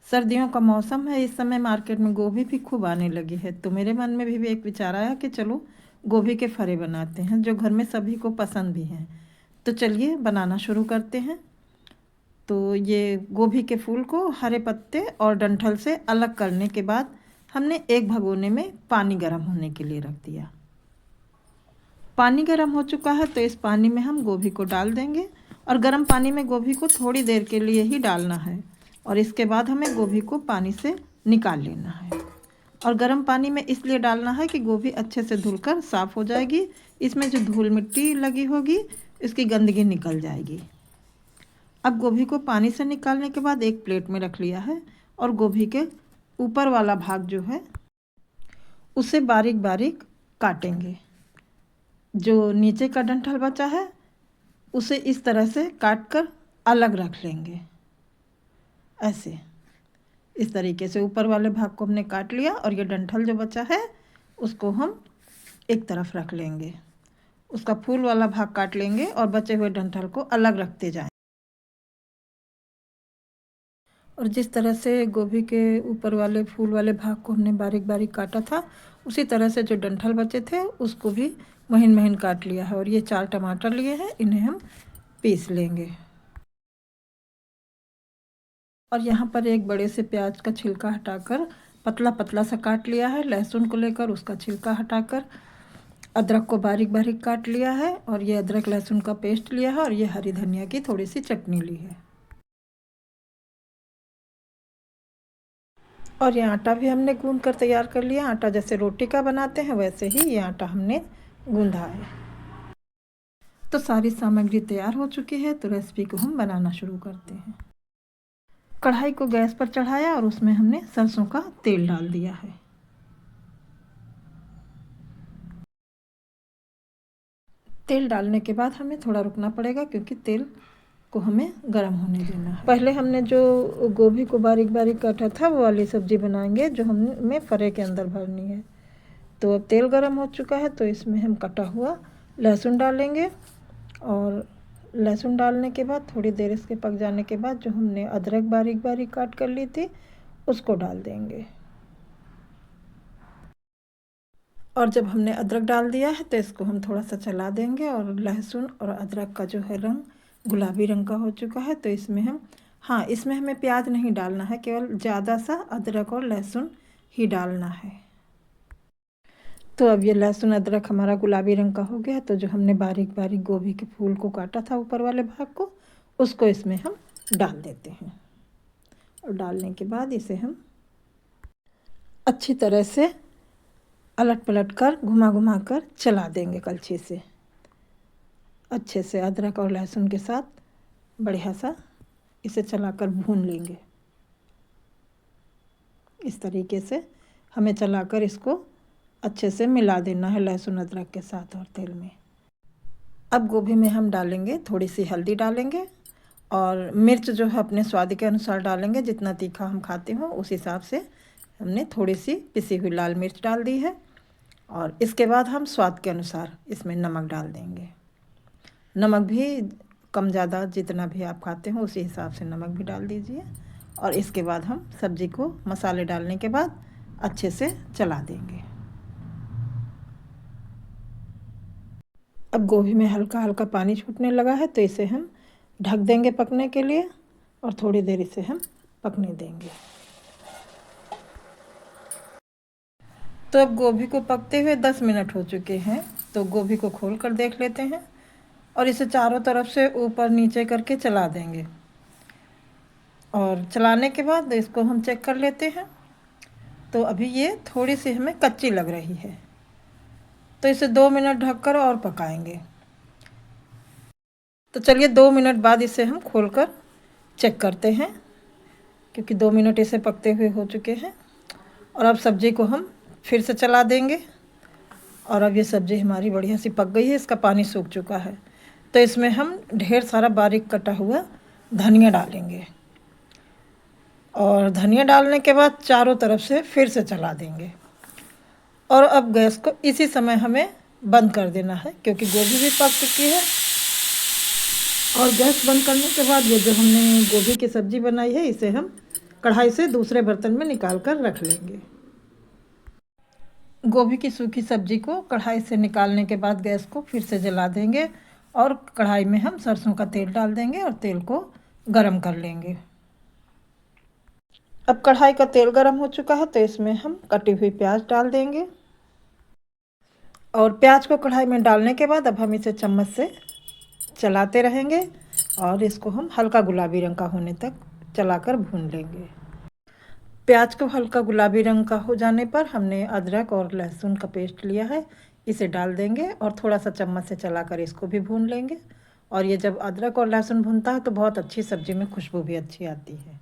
सर्दियों का मौसम है, इस समय मार्केट में गोभी भी खूब आने लगी है। तो मेरे मन में भी एक विचार आया कि चलो गोभी के फरे बनाते हैं, जो घर में सभी को पसंद भी हैं। तो चलिए बनाना शुरू करते हैं। तो ये गोभी के फूल को हरे पत्ते और डंठल से अलग करने के बाद हमने एक भगोने में पानी गर्म होने के लिए रख दिया। पानी गर्म हो चुका है तो इस पानी में हम गोभी को डाल देंगे और गर्म पानी में गोभी को थोड़ी देर के लिए ही डालना है और इसके बाद हमें गोभी को पानी से निकाल लेना है। और गर्म पानी में इसलिए डालना है कि गोभी अच्छे से धुलकर साफ़ हो जाएगी। इसमें जो धूल मिट्टी लगी होगी इसकी गंदगी निकल जाएगी। अब गोभी को पानी से निकालने के बाद एक प्लेट में रख लिया है और गोभी के ऊपर वाला भाग जो है उसे बारीक बारीक काटेंगे। जो नीचे का डंठल बचा है उसे इस तरह से काट कर अलग रख लेंगे। ऐसे इस तरीके से ऊपर वाले भाग को हमने काट लिया और ये डंठल जो बचा है उसको हम एक तरफ रख लेंगे। उसका फूल वाला भाग काट लेंगे और बचे हुए डंठल को अलग रखते जाएं। और जिस तरह से गोभी के ऊपर वाले फूल वाले भाग को हमने बारीक बारीक काटा था, उसी तरह से जो डंठल बचे थे उसको भी महीन महीन काट लिया है। और ये 4 टमाटर लिए हैं, इन्हें हम पीस लेंगे। और यहाँ पर एक बड़े से प्याज का छिलका हटाकर पतला पतला सा काट लिया है। लहसुन को लेकर उसका छिलका हटाकर अदरक को बारीक बारीक काट लिया है और ये अदरक लहसुन का पेस्ट लिया है और ये हरी धनिया की थोड़ी सी चटनी ली है। और ये आटा भी हमने गूंद कर तैयार कर लिया। आटा जैसे रोटी का बनाते हैं वैसे ही ये आटा हमने गूंधा है। तो सारी सामग्री तैयार हो चुकी है, तो रेसिपी को हम बनाना शुरू करते हैं। कढ़ाई को गैस पर चढ़ाया और उसमें हमने सरसों का तेल डाल दिया है। तेल डालने के बाद हमें थोड़ा रुकना पड़ेगा क्योंकि तेल को हमें गर्म होने देना है। पहले हमने जो गोभी को बारीक बारीक काटा था वो वाली सब्जी बनाएंगे जो हमें फरे के अंदर भरनी है। तो अब तेल गर्म हो चुका है तो इसमें हम कटा हुआ लहसुन डालेंगे और लहसुन डालने के बाद थोड़ी देर इसके पक जाने के बाद जो हमने अदरक बारीक बारीक काट कर ली थी उसको डाल देंगे। और जब हमने अदरक डाल दिया है तो इसको हम थोड़ा सा चला देंगे और लहसुन और अदरक का जो है रंग गुलाबी रंग का हो चुका है तो इसमें इसमें हमें प्याज नहीं डालना है, केवल ज़्यादा सा अदरक और लहसुन ही डालना है। तो अब ये लहसुन अदरक हमारा गुलाबी रंग का हो गया। तो जो हमने बारीक बारीक गोभी के फूल को काटा था ऊपर वाले भाग को उसको इसमें हम डाल देते हैं। और डालने के बाद इसे हम अच्छी तरह से अलट पलट कर घुमा घुमा कर चला देंगे कलछी से। अच्छे से अदरक और लहसुन के साथ बढ़िया सा इसे चलाकर भून लेंगे। इस तरीके से हमें चलाकर इसको अच्छे से मिला देना है लहसुन अदरक के साथ और तेल में। अब गोभी में हम डालेंगे थोड़ी सी हल्दी डालेंगे और मिर्च जो है अपने स्वाद के अनुसार डालेंगे। जितना तीखा हम खाते हो उस हिसाब से हमने थोड़ी सी पिसी हुई लाल मिर्च डाल दी है। और इसके बाद हम स्वाद के अनुसार इसमें नमक डाल देंगे। नमक भी कम ज़्यादा जितना भी आप खाते हो उसी हिसाब से नमक भी डाल दीजिए। और इसके बाद हम सब्ज़ी को मसाले डालने के बाद अच्छे से चला देंगे। अब गोभी में हल्का हल्का पानी छूटने लगा है तो इसे हम ढक देंगे पकने के लिए और थोड़ी देर इसे हम पकने देंगे। तो अब गोभी को पकते हुए 10 मिनट हो चुके हैं। तो गोभी को खोल कर देख लेते हैं और इसे चारों तरफ से ऊपर नीचे करके चला देंगे। और चलाने के बाद इसको हम चेक कर लेते हैं। तो अभी ये थोड़ी सी हमें कच्ची लग रही है तो इसे 2 मिनट ढककर और पकाएंगे। तो चलिए 2 मिनट बाद इसे हम खोलकर चेक करते हैं क्योंकि 2 मिनट इसे पकते हुए हो चुके हैं। और अब सब्ज़ी को हम फिर से चला देंगे और अब ये सब्ज़ी हमारी बढ़िया सी पक गई है, इसका पानी सूख चुका है। तो इसमें हम ढेर सारा बारीक कटा हुआ धनिया डालेंगे और धनिया डालने के बाद चारों तरफ से फिर से चला देंगे। और अब गैस को इसी समय हमें बंद कर देना है क्योंकि गोभी भी पक चुकी है। और गैस बंद करने के बाद ये जो हमने गोभी की सब्ज़ी बनाई है इसे हम कढ़ाई से दूसरे बर्तन में निकाल कर रख लेंगे। गोभी की सूखी सब्जी को कढ़ाई से निकालने के बाद गैस को फिर से जला देंगे और कढ़ाई में हम सरसों का तेल डाल देंगे और तेल को गरम कर लेंगे। अब कढ़ाई का तेल गरम हो चुका है तो इसमें हम कटी हुई प्याज डाल देंगे और प्याज को कढ़ाई में डालने के बाद अब हम इसे चम्मच से चलाते रहेंगे और इसको हम हल्का गुलाबी रंग का होने तक चलाकर भून लेंगे। प्याज को हल्का गुलाबी रंग का हो जाने पर हमने अदरक और लहसुन का पेस्ट लिया है, इसे डाल देंगे और थोड़ा सा चम्मच से चलाकर इसको भी भून लेंगे। और ये जब अदरक और लहसुन भूनता है तो बहुत अच्छी सब्ज़ी में खुशबू भी अच्छी आती है।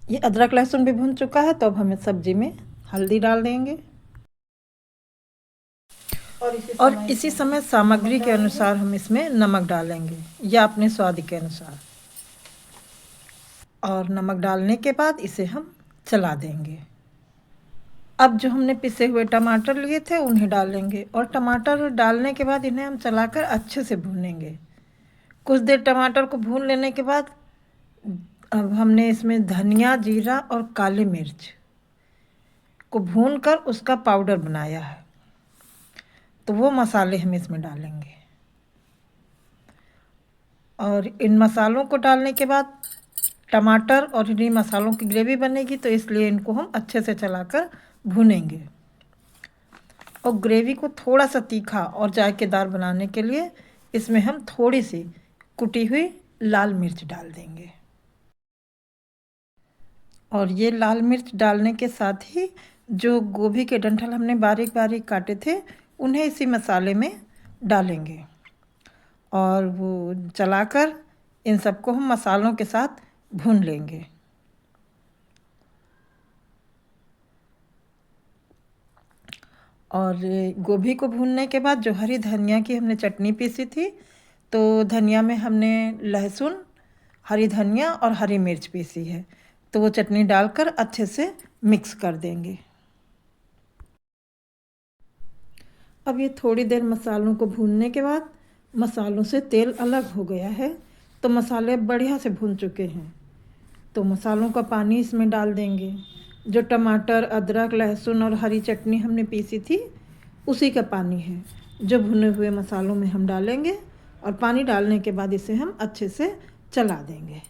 ये अदरक लहसुन भी भून चुका है तो अब हम सब्जी में हल्दी डाल देंगे और इसी समय सामग्री के अनुसार हम इसमें नमक डालेंगे या अपने स्वाद के अनुसार। और नमक डालने के बाद इसे हम चला देंगे। अब जो हमने पिसे हुए टमाटर लिए थे उन्हें डालेंगे और टमाटर डालने के बाद इन्हें हम चलाकर अच्छे से भूनेंगे। कुछ देर टमाटर को भून लेने के बाद अब हमने इसमें धनिया, जीरा और काली मिर्च को भूनकर उसका पाउडर बनाया है, तो वो मसाले हम इसमें डालेंगे। और इन मसालों को डालने के बाद टमाटर और इन्हीं मसालों की ग्रेवी बनेगी, तो इसलिए इनको हम अच्छे से चलाकर भूनेंगे। और ग्रेवी को थोड़ा सा तीखा और जायकेदार बनाने के लिए इसमें हम थोड़ी सी कुटी हुई लाल मिर्च डाल देंगे। और ये लाल मिर्च डालने के साथ ही जो गोभी के डंठल हमने बारीक बारीक काटे थे उन्हें इसी मसाले में डालेंगे और वो चलाकर इन सबको हम मसालों के साथ भून लेंगे। और गोभी को भूनने के बाद जो हरी धनिया की हमने चटनी पीसी थी, तो धनिया में हमने लहसुन, हरी धनिया और हरी मिर्च पीसी है, तो वो चटनी डालकर अच्छे से मिक्स कर देंगे। अब ये थोड़ी देर मसालों को भूनने के बाद मसालों से तेल अलग हो गया है, तो मसाले बढ़िया से भून चुके हैं, तो मसालों का पानी इसमें डाल देंगे। जो टमाटर, अदरक, लहसुन और हरी चटनी हमने पीसी थी उसी का पानी है जो भुने हुए मसालों में हम डालेंगे और पानी डालने के बाद इसे हम अच्छे से चला देंगे।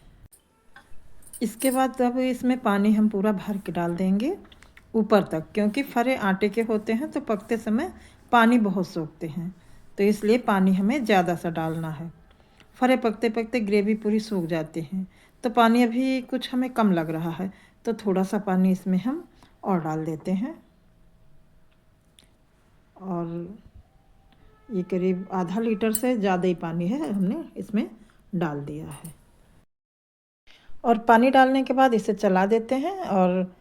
इसके बाद अब इसमें पानी हम पूरा भर के डाल देंगे ऊपर तक, क्योंकि फरे आटे के होते हैं तो पकते समय पानी बहुत सोखते हैं, तो इसलिए पानी हमें ज़्यादा सा डालना है। फरे पकते पकते ग्रेवी पूरी सूख जाती हैं, तो पानी अभी कुछ हमें कम लग रहा है, तो थोड़ा सा पानी इसमें हम और डाल देते हैं। और ये करीब आधा लीटर से ज़्यादा ही पानी है, हमने इसमें डाल दिया है। और पानी डालने के बाद इसे चला देते हैं और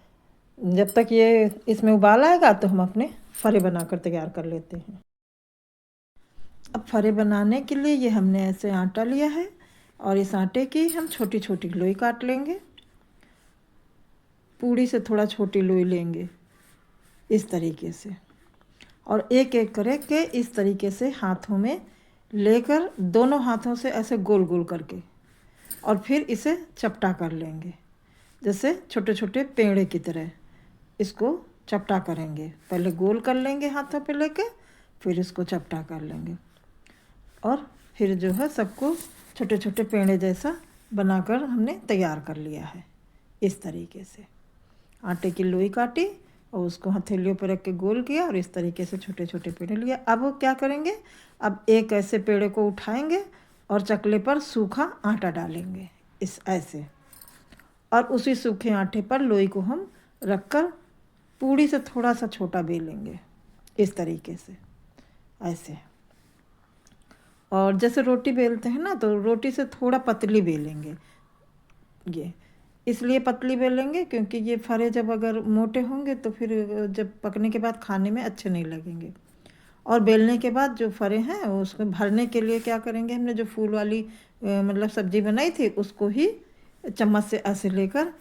जब तक ये इसमें उबाल आएगा तो हम अपने फरे बनाकर तैयार कर लेते हैं। अब फरे बनाने के लिए ये हमने ऐसे आटा लिया है और इस आटे की हम छोटी छोटी लोई काट लेंगे। पूड़ी से थोड़ा छोटी लोई लेंगे इस तरीके से, और एक एक करके इस तरीके से हाथों में लेकर दोनों हाथों से ऐसे गोल गोल करके और फिर इसे चपटा कर लेंगे, जैसे छोटे छोटे पेड़े की तरह इसको चपटा करेंगे। पहले गोल कर लेंगे हाथों पे लेके, फिर इसको चपटा कर लेंगे और फिर जो है सबको छोटे छोटे पेड़े जैसा बनाकर हमने तैयार कर लिया है। इस तरीके से आटे की लोई काटी और उसको हथेलियों पर रख के गोल किया और इस तरीके से छोटे छोटे पेड़े लिया। अब वो क्या करेंगे, अब एक ऐसे पेड़े को उठाएंगे और चकले पर सूखा आटा डालेंगे इस ऐसे, और उसी सूखे आटे पर लोई को हम रखकर पूड़ी से थोड़ा सा छोटा बेलेंगे इस तरीके से ऐसे। और जैसे रोटी बेलते हैं ना, तो रोटी से थोड़ा पतली बेलेंगे। ये इसलिए पतली बेलेंगे क्योंकि ये फरे जब अगर मोटे होंगे तो फिर जब पकने के बाद खाने में अच्छे नहीं लगेंगे। और बेलने के बाद जो फरे हैं उसको भरने के लिए क्या करेंगे, हमने जो फूल वाली मतलब सब्जी बनाई थी उसको ही चम्मच से ऐसे लेकर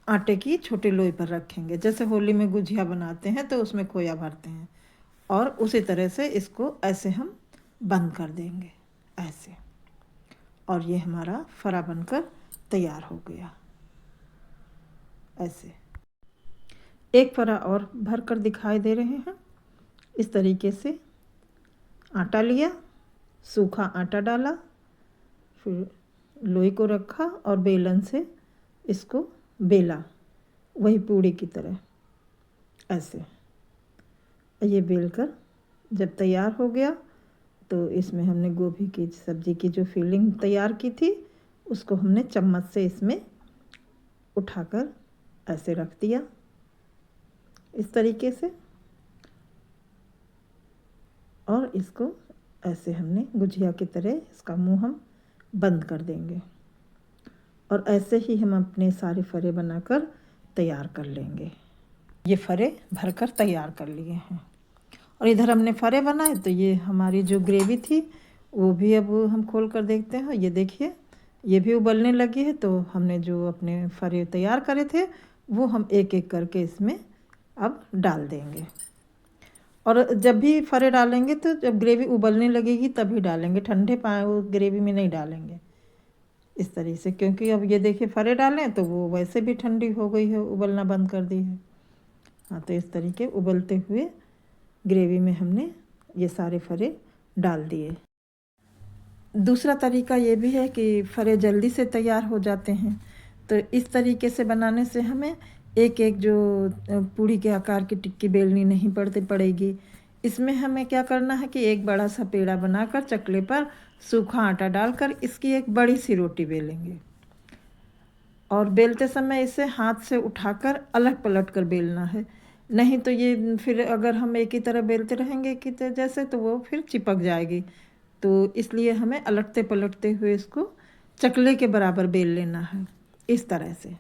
आटे की छोटी लोई पर रखेंगे। जैसे होली में गुजिया बनाते हैं तो उसमें खोया भरते हैं, और उसी तरह से इसको ऐसे हम बंद कर देंगे ऐसे, और ये हमारा फरा बनकर तैयार हो गया। ऐसे एक फरा और भर कर दिखाई दे रहे हैं। इस तरीके से आटा लिया, सूखा आटा डाला, फिर लोई को रखा और बेलन से इसको बेला, वही पूड़ी की तरह। ऐसे ये बेलकर जब तैयार हो गया तो इसमें हमने गोभी की सब्ज़ी की जो फिलिंग तैयार की थी उसको हमने चम्मच से इसमें उठाकर ऐसे रख दिया, इस तरीके से। और इसको ऐसे हमने गुजिया की तरह इसका मुंह हम बंद कर देंगे और ऐसे ही हम अपने सारे फरे बनाकर तैयार कर लेंगे। ये फरे भरकर तैयार कर लिए हैं और इधर हमने फरे बनाए तो ये हमारी जो ग्रेवी थी वो भी अब हम खोल कर देखते हैं। ये देखिए ये भी उबलने लगी है। तो हमने जो अपने फरे तैयार करे थे वो हम एक एक करके इसमें अब डाल देंगे। और जब भी फरे डालेंगे तो जब ग्रेवी उबलने लगेगी तभी डालेंगे, ठंडे ग्रेवी में नहीं डालेंगे इस तरीके से, क्योंकि अब ये देखिए फरे डालें तो वो वैसे भी ठंडी हो गई है, उबलना बंद कर दी है। हाँ, तो इस तरीके उबलते हुए ग्रेवी में हमने ये सारे फरे डाल दिए। दूसरा तरीका ये भी है कि फरे जल्दी से तैयार हो जाते हैं। तो इस तरीके से बनाने से हमें एक एक जो पूड़ी के आकार की टिक्की बेलनी नहीं पड़ेगी। इसमें हमें क्या करना है कि एक बड़ा सा पेड़ा बनाकर चकले पर सूखा आटा डालकर इसकी एक बड़ी सी रोटी बेलेंगे और बेलते समय इसे हाथ से उठाकर अलट पलट कर बेलना है। नहीं तो ये फिर अगर हम एक ही तरह बेलते रहेंगे कि जैसे तो वो फिर चिपक जाएगी। तो इसलिए हमें अलटते पलटते हुए इसको चकले के बराबर बेल लेना है, इस तरह से।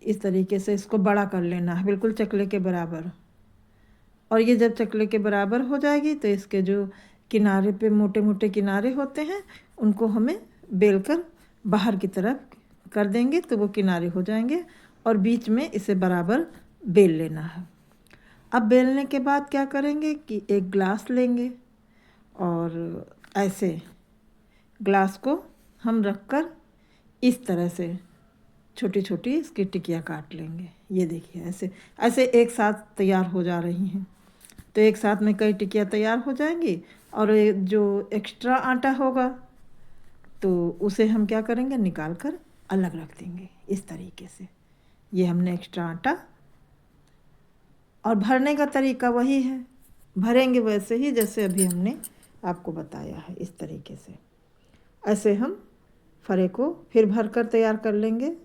इस तरीके से इसको बड़ा कर लेना है, बिल्कुल चकले के बराबर। और ये जब चकले के बराबर हो जाएगी तो इसके जो किनारे पे मोटे मोटे किनारे होते हैं उनको हमें बेलकर बाहर की तरफ कर देंगे तो वो किनारे हो जाएंगे और बीच में इसे बराबर बेल लेना है। अब बेलने के बाद क्या करेंगे कि एक ग्लास लेंगे और ऐसे ग्लास को हम रखकर इस तरह से छोटी छोटी इसकी टिकिया काट लेंगे। ये देखिए ऐसे ऐसे एक साथ तैयार हो जा रही हैं। तो एक साथ में कई टिकिया तैयार हो जाएंगी और जो एक्स्ट्रा आटा होगा तो उसे हम क्या करेंगे, निकाल कर अलग रख देंगे इस तरीके से। ये हमने एक्स्ट्रा आटा, और भरने का तरीका वही है, भरेंगे वैसे ही जैसे अभी हमने आपको बताया है, इस तरीके से। ऐसे हम फरे को फिर भर कर तैयार कर लेंगे।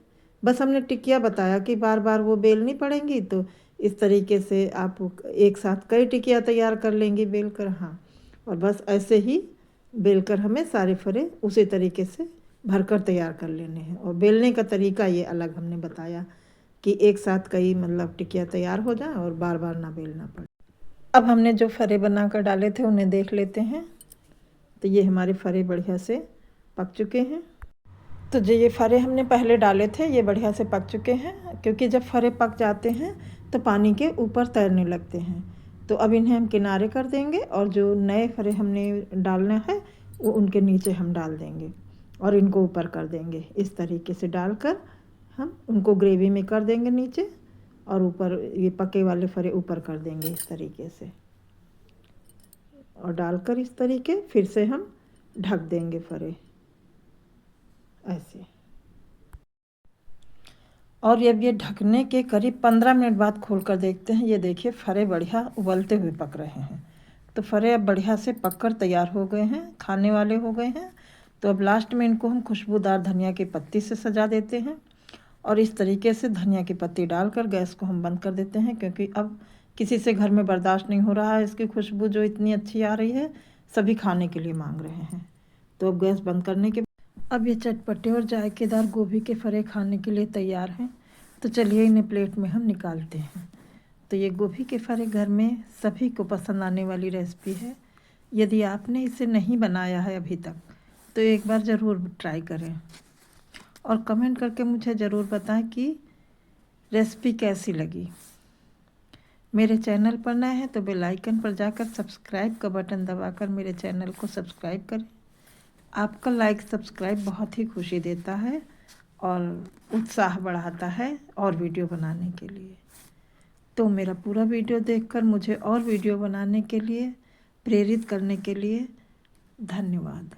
बस हमने टिकिया बताया कि बार बार वो बेलनी पड़ेंगी, तो इस तरीके से आप एक साथ कई टिकिया तैयार कर लेंगी बेल कर। हाँ, और बस ऐसे ही बेलकर हमें सारे फरे उसी तरीके से भरकर तैयार कर लेने हैं। और बेलने का तरीका ये अलग हमने बताया कि एक साथ कई मतलब टिकिया तैयार हो जाए और बार बार ना बेलना पड़े। अब हमने जो फरे बना कर डाले थे उन्हें देख लेते हैं। तो ये हमारे फरे बढ़िया से पक चुके हैं। तो जो ये फरे हमने पहले डाले थे ये बढ़िया से पक चुके हैं, क्योंकि जब फरे पक जाते हैं तो पानी के ऊपर तैरने लगते हैं। तो अब इन्हें हम किनारे कर देंगे और जो नए फरे हमने डालना है वो उनके नीचे हम डाल देंगे और इनको ऊपर कर देंगे। इस तरीके से डालकर हम उनको ग्रेवी में कर देंगे नीचे और ऊपर ये पके वाले फरे ऊपर कर देंगे इस तरीके से। और डालकर इस तरीके फिर से हम ढक देंगे फरे ऐसे। और अब ये ढकने के करीब 15 मिनट बाद खोल कर देखते हैं। ये देखिए फरे बढ़िया उबलते हुए पक रहे हैं। तो फरे अब बढ़िया से पककर तैयार हो गए हैं, खाने वाले हो गए हैं। तो अब लास्ट में इनको हम खुशबूदार धनिया की पत्ती से सजा देते हैं और इस तरीके से धनिया की पत्ती डालकर गैस को हम बंद कर देते हैं, क्योंकि अब किसी से घर में बर्दाश्त नहीं हो रहा है इसकी खुशबू जो इतनी अच्छी आ रही है, सभी खाने के लिए मांग रहे हैं। तो अब गैस बंद करने के अब ये चटपटे और जायकेदार गोभी के फरे खाने के लिए तैयार हैं। तो चलिए इन्हें प्लेट में हम निकालते हैं। तो ये गोभी के फरे घर में सभी को पसंद आने वाली रेसिपी है। यदि आपने इसे नहीं बनाया है अभी तक तो एक बार ज़रूर ट्राई करें और कमेंट करके मुझे ज़रूर बताएं कि रेसिपी कैसी लगी। मेरे चैनल पर नए हैं तो बेल आइकन पर जाकर सब्सक्राइब का बटन दबाकर मेरे चैनल को सब्सक्राइब करें आपका लाइक सब्सक्राइब बहुत ही खुशी देता है और उत्साह बढ़ाता है और वीडियो बनाने के लिए। तो मेरा पूरा वीडियो देखकर मुझे और वीडियो बनाने के लिए प्रेरित करने के लिए धन्यवाद।